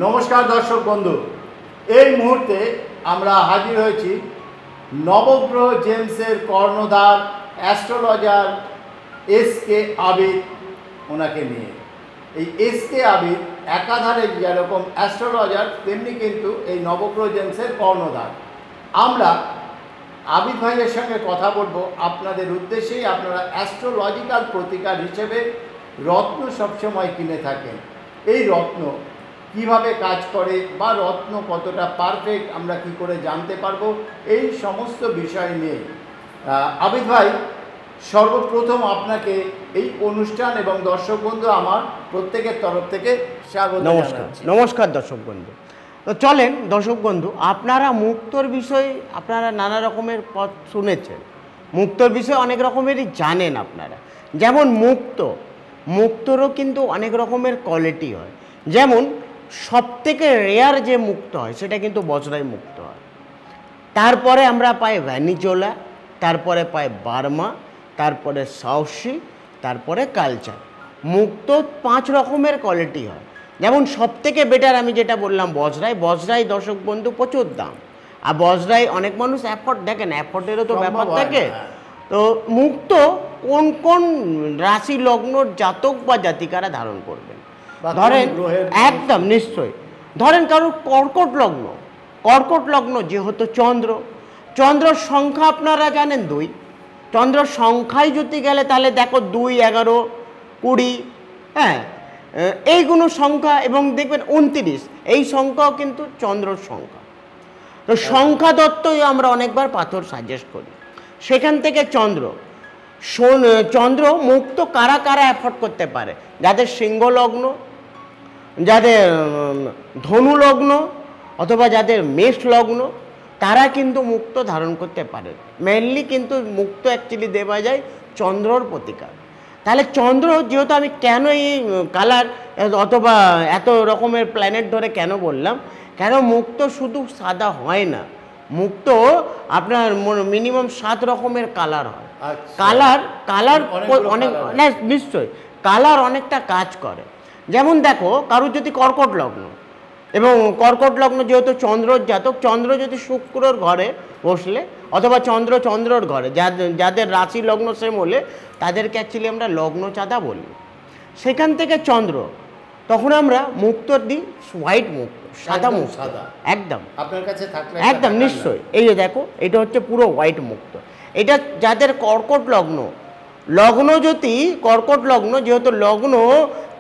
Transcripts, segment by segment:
নমস্কার দর্শক বন্ধু, এই মুহূর্তে আমরা হাজির হয়েছি নবগ্রহ জেমসের কর্ণধার অ্যাস্ট্রোলজার এস.কে. আবিদ ওনাকে নিয়ে। এই এস.কে. আবিদ একাধারে যেরকম অ্যাস্ট্রোলজার তেমনি কিন্তু এই নবগ্রহ জেমসের কর্ণধার। আমরা আবিদ ভাইয়ের সঙ্গে কথা বলবো আপনাদের উদ্দেশ্যেই। আপনারা অ্যাস্ট্রোলজিক্যাল প্রতিকার হিসেবে রত্ন সবসময় কিনে থাকেন। এই রত্ন কিভাবে কাজ করে বা রত্ন কতটা পারফেক্ট আমরা কি করে জানতে পারবো, এই সমস্ত বিষয় নিয়ে আবিদ ভাই, সর্বপ্রথম আপনাকে এই অনুষ্ঠান এবং দর্শক বন্ধু আমার প্রত্যেকের তরফ থেকে স্বাগত জানাচ্ছি। নমস্কার দর্শক বন্ধু। তো চলেন দর্শক বন্ধু, আপনারা মুক্তর বিষয়ে আপনারা নানা রকমের পথ শুনেছেন, মুক্তর বিষয়ে অনেক রকমেরই জানেন আপনারা। যেমন মুক্তরও কিন্তু অনেক রকমের কোয়ালিটি হয়। যেমন সবথেকে রেয়ার যে মুক্ত হয় সেটা কিন্তু বজরাই মুক্ত হয়। তারপরে আমরা পাই ভ্যানিজোলা, তারপরে পাই বার্মা, তারপরে সাউসি, তারপরে কালচার। মুক্ত 5 রকমের কোয়ালিটি হয়। যেমন সবথেকে বেটার আমি যেটা বললাম বজরাই দর্শক বন্ধু প্রচুর দাম। আর বজরাই অনেক মানুষ অ্যাফোর্ড, দেখেন অ্যাফোর্ডেরও তো ব্যাপার থাকে। তো মুক্ত কোন কোন রাশি লগ্নর জাতক বা জাতিকারা ধারণ করবেন, ধরেন একদম নিশ্চয় ধরেন কারোর কর্কট লগ্ন যেহেতু চন্দ্রর সংখ্যা আপনারা জানেন 2। চন্দ্রর সংখ্যায় যদি গেলে তাহলে দেখো 2, 11, 20, হ্যাঁ এইগুলো সংখ্যা, এবং দেখবেন 29, এই সংখ্যাও কিন্তু চন্দ্রর সংখ্যা। তো সংখ্যা দত্তই আমরা অনেকবার পাথর সাজেস্ট করি। সেখান থেকে চন্দ্র মুক্ত কারা কারা অ্যাফোর্ড করতে পারে, যাদের সিংহ লগ্ন, যাদের ধনু লগ্ন অথবা যাদের মেষ লগ্ন, তারা কিন্তু মুক্ত ধারণ করতে পারে। মেনলি কিন্তু মুক্ত অ্যাকচুয়ালি দেওয়া যায় চন্দ্রর প্রতিকার। তাহলে চন্দ্র যেহেতু আমি কেন এই কালার অথবা এত রকমের প্ল্যানেট ধরে কেন বললাম, কেন মুক্ত শুধু সাদা হয় না, মুক্ত আপনার মিনিমাম 7 রকমের কালার হয়। কালার অনেক, নিশ্চয়ই কালার অনেকটা কাজ করে। যেমন দেখো কারোর যদি কর্কট লগ্ন, এবং কর্কট লগ্ন যেহেতু চন্দ্রর জাতক, চন্দ্র যদি শুক্রর ঘরে বসলে অথবা চন্দ্রর ঘরে, যাদের রাশি লগ্ন সেম হলে তাদেরকে অ্যাকচুয়ালি আমরা লগ্ন চাঁদা বলি। সেখান থেকে চন্দ্র, তখন আমরা মুক্ত দিই হোয়াইট মুক্ত, সাদা মুক্ত, একদম আপনার কাছে থাকলে একদম নিশ্চয়ই। এই যে দেখো এটা হচ্ছে পুরো হোয়াইট মুক্ত। এটা যাদের কর্কট লগ্ন যদি কর্কট লগ্ন, যেহেতু লগ্ন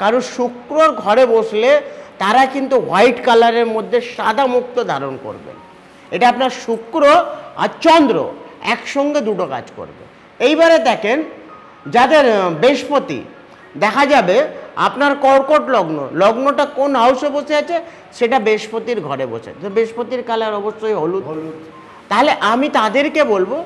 কারো শুক্রর ঘরে বসলে তারা কিন্তু হোয়াইট কালারের মধ্যে সাদা মুক্ত ধারণ করবেন। এটা আপনার শুক্র আর চন্দ্র একসঙ্গে দুটো কাজ করবে। এইবারে দেখেন যাদের বৃহস্পতি, দেখা যাবে আপনার কর্কট লগ্নটা কোন হাউসে বসে আছে, সেটা বৃহস্পতির ঘরে বসে, তো বৃহস্পতির কালার অবশ্যই হলুদ। তাহলে আমি তাদেরকে বলবো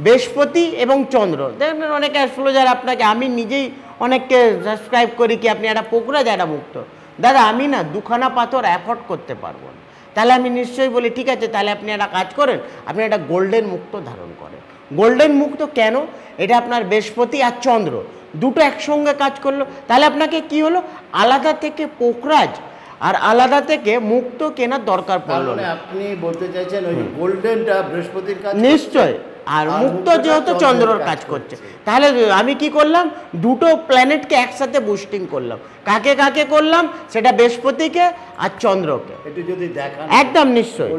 বৃহস্পতি এবং চন্দ্র, দেখবেন অনেক অ্যাস্ট্রোলজার আপনাকে, আমি নিজেই অনেককে সাবস্ক্রাইব করি কি আপনি একটা পোকরাজ একটা মুক্ত, দাদা আমি না 2খানা পাথর অ্যাফোর্ড করতে পারবো না। তাহলে আমি নিশ্চয়ই বলি ঠিক আছে, তাহলে আপনি একটা কাজ করেন, আপনি একটা গোল্ডেন মুক্ত ধারণ করেন। গোল্ডেন মুক্ত কেন, এটা আপনার বৃহস্পতি আর চন্দ্র দুটো একসঙ্গে কাজ করলো। তাহলে আপনাকে কি হলো, আলাদা থেকে পোকরাজ আর আলাদা থেকে মুক্ত কেনার দরকার পড়লো না। আপনি বলতে চাইছেন ওই গোল্ডেনটা বৃহস্পতির কাজ, নিশ্চয়, আর মুক্ত যেহেতু চন্দ্রর কাজ করছে। তাহলে আমি কি করলাম, দুটো প্ল্যানেটকে একসাথে বুস্টিং করলাম। কাকে কাকে করলাম, সেটা বৃহস্পতিকে আর চন্দ্রকে। একদম নিশ্চয়।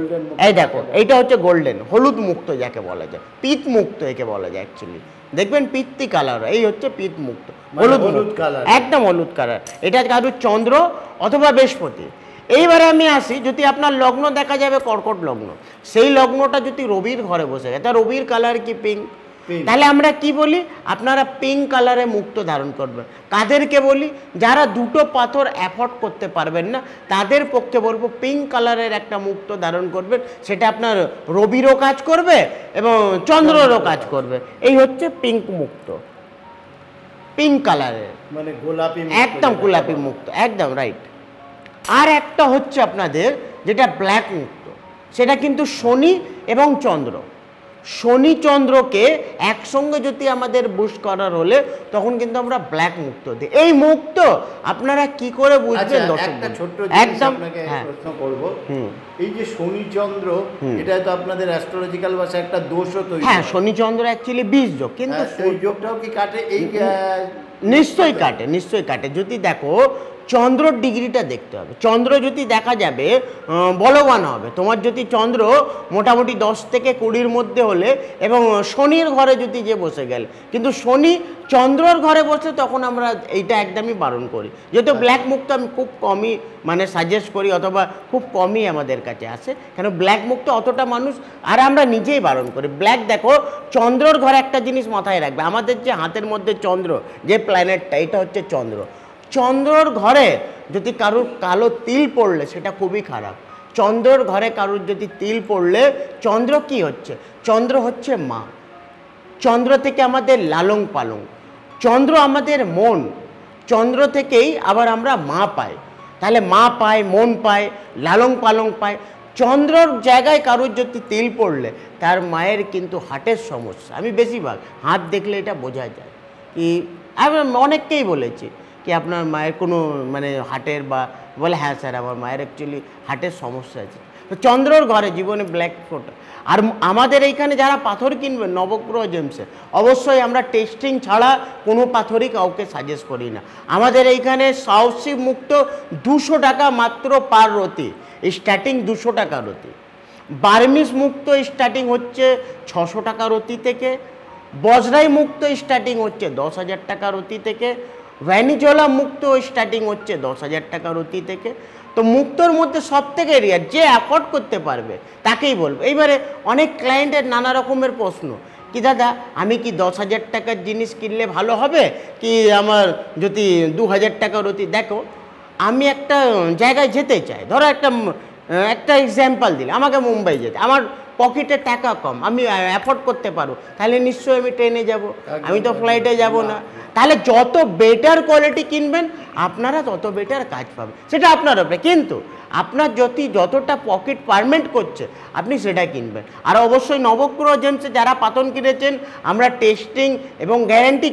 এই দেখো এইটা হচ্ছে গোল্ডেন, হলুদ মুক্ত যাকে বলা যায়, পিত মুক্ত একে বলা যায় অ্যাকচুয়ালি। দেখবেন পিত্তি কালার, এই হচ্ছে পিত মুক্ত, হলুদ কালার, একদম হলুদ কালার। এটা কারোর চন্দ্র অথবা বৃহস্পতি। এইবারে আমি আসি, যদি আপনার লগ্ন দেখা যাবে কর্কট লগ্ন, সেই লগ্নটা যদি রবির ঘরে বসে যায়, তা রবির কালার কি পিঙ্ক, তাহলে আমরা কি বলি, আপনারা পিঙ্ক কালারে মুক্ত ধারণ করবেন। কাদেরকে বলি, যারা দুটো পাথর অ্যাফোর্ড করতে পারবেন না তাদের পক্ষে বলবো পিঙ্ক কালারের একটা মুক্ত ধারণ করবেন। সেটা আপনার রবিরও কাজ করবে এবং চন্দ্ররও কাজ করবে। এই হচ্ছে পিঙ্ক মুক্ত, পিঙ্ক কালারের, মানে গোলাপি, একদম গোলাপি মুক্ত, একদম রাইট। আর একটা হচ্ছে আপনাদের যেটা ব্ল্যাক মুক্ত, সেটা কিন্তু শনি এবং চন্দ্র শনি চন্দ্রকে একসঙ্গে যদি আমাদের বুস্ট করার হলে তখন কিন্তু আমরা ব্ল্যাক মুক্ত দিই। এই মুক্ত আপনারা কি করে বুঝবেন দর্শক? একটা ছোট্ট একদম আপনাকে প্রশ্ন করব, এই যে শনি চন্দ্র, এটা তো আপনাদের অ্যাস্ট্রোলজিক্যাল ভাষায় একটা দোষও তৈরি। হ্যাঁ, শনি চন্দ্র অ্যাকচুয়ালি 20 যোগ, কিন্তু এই যোগটাও কি কাটে? এই নিশ্চয়ই কাটে, নিশ্চয়ই কাটে। যদি দেখো চন্দ্রর ডিগ্রিটা দেখতে হবে। চন্দ্র যদি দেখা যাবে বলবান হবে, তোমার যদি চন্দ্র মোটামুটি 10 থেকে 20-র মধ্যে হলে এবং শনির ঘরে যদি যে বসে গেল, কিন্তু শনি চন্দ্রর ঘরে বসলে তখন আমরা এইটা একদমই বারণ করি। যেহেতু ব্ল্যাক মুক্ত আমি খুব কমই মানে সাজেস্ট করি, অথবা খুব কমই আমাদের কাছে আসে, কেন ব্ল্যাক মুক্ত অতটা মানুষ, আর আমরা নিজেই বারণ করি। ব্ল্যাক দেখো চন্দ্রর ঘরে একটা জিনিস মাথায় রাখবে, আমাদের যে হাতের মধ্যে চন্দ্র যে প্ল্যানেটটা, এটা হচ্ছে চন্দ্র। চন্দ্রর ঘরে যদি কারোর কালো তিল পড়লে সেটা খুবই খারাপ। চন্দ্রর ঘরে কারোর যদি তিল পড়লে, চন্দ্র কি হচ্ছে? চন্দ্র হচ্ছে মা। চন্দ্র থেকে আমাদের লালন পালন, চন্দ্র আমাদের মন, চন্দ্র থেকেই আবার আমরা মা পাই। তাহলে মা পায়, মন পায়, লালন পালন পায়। চন্দ্রর জায়গায় কারোর যদি তিল পড়লে তার মায়ের কিন্তু হার্টের সমস্যা। আমি বেশিরভাগ হাত দেখলে এটা বোঝা যায়। কি আমি অনেককেই বলেছি কি আপনার মায়ের কোনো মানে হার্টের, বা বলে হ্যাঁ স্যার আমার মায়ের অ্যাকচুয়ালি হার্টের সমস্যা আছে। তো চন্দ্রর ঘরে জীবনে ব্ল্যাক ফোটা। আর আমাদের এইখানে যারা পাথর কিনবেন নবগ্রহ জেমসে, অবশ্যই আমরা টেস্টিং ছাড়া কোনো পাথরই কাউকে সাজেস্ট করি না। আমাদের এইখানে সাহসী মুক্ত 200 টাকা মাত্র পার রতি, স্টার্টিং 200 টাকা রতি। বার্মিস মুক্ত স্টার্টিং হচ্ছে 600 টাকা রতি থেকে। বজরাই মুক্ত স্টার্টিং হচ্ছে 10,000 টাকা রতি থেকে। ভ্যানিজোলা মুক্ত স্টার্টিং হচ্ছে 10,000 টাকা রতি থেকে। তো মুক্তর মধ্যে সব থেকে রেয়ার, যে অ্যাফোর্ড করতে পারবে তাকেই বলবো। এইবারে অনেক ক্লায়েন্টের নানা রকমের প্রশ্ন, কি দাদা আমি কি 10,000 টাকার জিনিস কিনলে ভালো হবে, কি আমার যদি 2,000 টাকা রতি? দেখো আমি একটা জায়গায় যেতে চাই, ধরো একটা এক্সাম্পল দিলে, আমাকে মুম্বাই যেতে, আমার পকেটে টাকা কম, আমি অ্যাফোর্ড করতে পারবো, তাহলে নিশ্চয়ই আমি ট্রেনে যাব, আমি তো ফ্লাইটে যাব না। তাহলে যত বেটার কোয়ালিটি কিনবেন আপনারা তত বেটার কাজ পাবেন, সেটা আপনার উপরে। কিন্তু আপনার যতটা পকেট পারমেন্ট করছে আপনি সেটা কিনবেন। আর অবশ্যই নবগ্রহ জেমসে যারা পাথর কিনেছেন, আমরা টেস্টিং এবং গ্যারেন্টি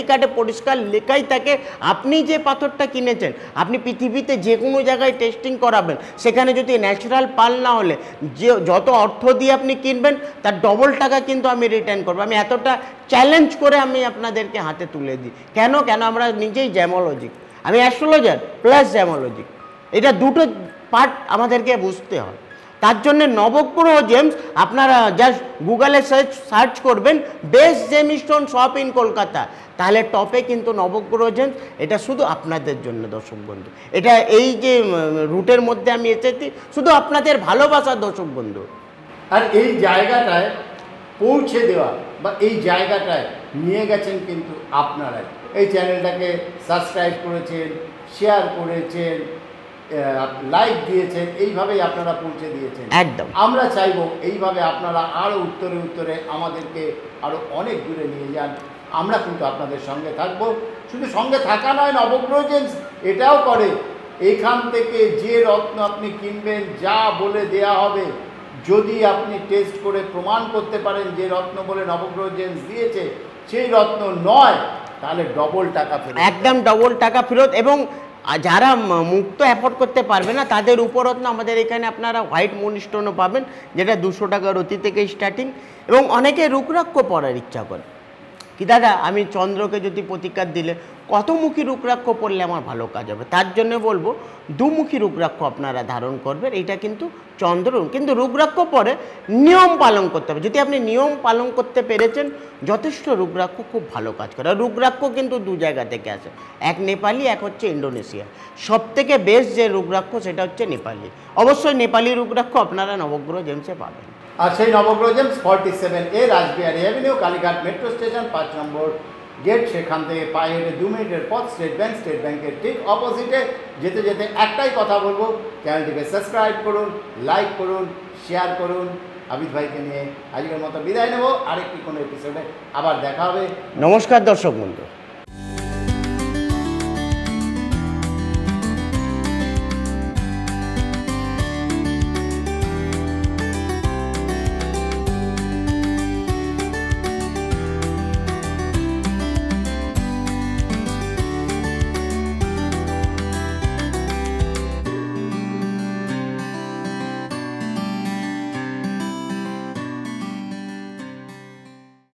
কার্ডে পরিষ্কার লেখাই থাকে আপনি যে পাথরটা কিনেছেন, আপনি পৃথিবীতে যে কোনো জায়গায় টেস্টিং করাবেন, সেখানে যদি ন্যাচারাল পাল না হলে যত অর্থ দিয়ে আপনি কিনবেন তার ডবল টাকা কিন্তু আমি রিটার্ন করবো। আমি এতটা চ্যালেঞ্জ করে আমি আপনাদেরকে হাতে তুলে দিই। কেন আমরা নিজেই জ্যামোলজিক, আমি অ্যাস্ট্রোলজার প্লাস জ্যামোলজিক, এটা দুটো পার্ট আমাদেরকে বুঝতে হয়। তার জন্য নবগ্রহ জেমস আপনারা জাস্ট গুগলে সার্চ করবেন best gemstone shop in Kolkata, তাহলে টপে কিন্তু নবগ্রহ জেমস। এটা শুধু আপনাদের জন্য দর্শক বন্ধু, এটা এই যে রুটের মধ্যে আমি এসেছি শুধু আপনাদের ভালোবাসার দর্শক বন্ধু। আর এই জায়গাটায় পৌঁছে দেওয়া বা এই জায়গাটায় নিয়ে গেছেন কিন্তু আপনারাই। এই চ্যানেলটাকে সাবস্ক্রাইব করেছেন, শেয়ার করেছেন, লাইক দিয়েছেন, এইভাবেই আপনারা পৌঁছে দিয়েছেন। একদম আমরা চাইবো এইভাবে আপনারা আরও উত্তরে আমাদেরকে আরও অনেক দূরে নিয়ে যান। আমরা কিন্তু আপনাদের সঙ্গে থাকবো। শুধু সঙ্গে থাকা নয়, নবগ্রহ জেমস এটাও করে, এখান থেকে যে রত্ন আপনি কিনবেন যা বলে দেয়া হবে, যদি আপনি টেস্ট করে প্রমাণ করতে পারেন যে রত্ন বলে নবগ্রহ জেমস দিয়েছে সেই রত্ন নয়, তাহলে ডবল টাকা ফেরত, একদম ডবল টাকা ফেরত। এবং যারা মুক্ত অ্যাফোর্ড করতে পারবে না তাদের উপরত্ন আমাদের এখানে আপনারা হোয়াইট মুনস্টোনও পাবেন, যেটা 200 টাকা রতি থেকে স্টার্টিং। এবং অনেকে রুদ্রাক্ষ পরার ইচ্ছা করে, কি দাদা আমি চন্দ্রকে যদি প্রতিকার দিলে কতমুখী রুদ্রাক্ষ পরলে আমার ভালো কাজ হবে, তার জন্য বলবো দুমুখী রুদ্রাক্ষ আপনারা ধারণ করবেন। এটা কিন্তু চন্দ্র, কিন্তু রুদ্রাক্ষ পরে নিয়ম পালন করতে হবে। যদি আপনি নিয়ম পালন করতে পেরেছেন যথেষ্ট, রুদ্রাক্ষ খুব ভালো কাজ করে। আর রুদ্রাক্ষ কিন্তু দু জায়গা থেকে আসে, এক নেপালি, এক হচ্ছে ইন্ডোনেশিয়া। সব থেকে বেস্ট যে রুদ্রাক্ষ সেটা হচ্ছে নেপালি। অবশ্যই নেপালি রুদ্রাক্ষ আপনারা নবগ্রহ জেমসে পাবেন। আর সেই Nabagraha gems 47A Rashbehari avenue, Kalighat metro station 5 number gate. সেখান থেকে পায়ে হেঁটে 2 মিনিটের পথ স্টেট ব্যাংকের ঠিক অপোজিটে। যেতে যেতে একটাই কথা বলবো, চ্যানেলটিকে সাবস্ক্রাইব করুন, লাইক করুন, শেয়ার করুন। আবিদ ভাইকে নিয়ে আজকের মতো বিদায় নেব। আরেকটি কোনো এপিসোডে আবার দেখা হবে। নমস্কার দর্শক বন্ধু।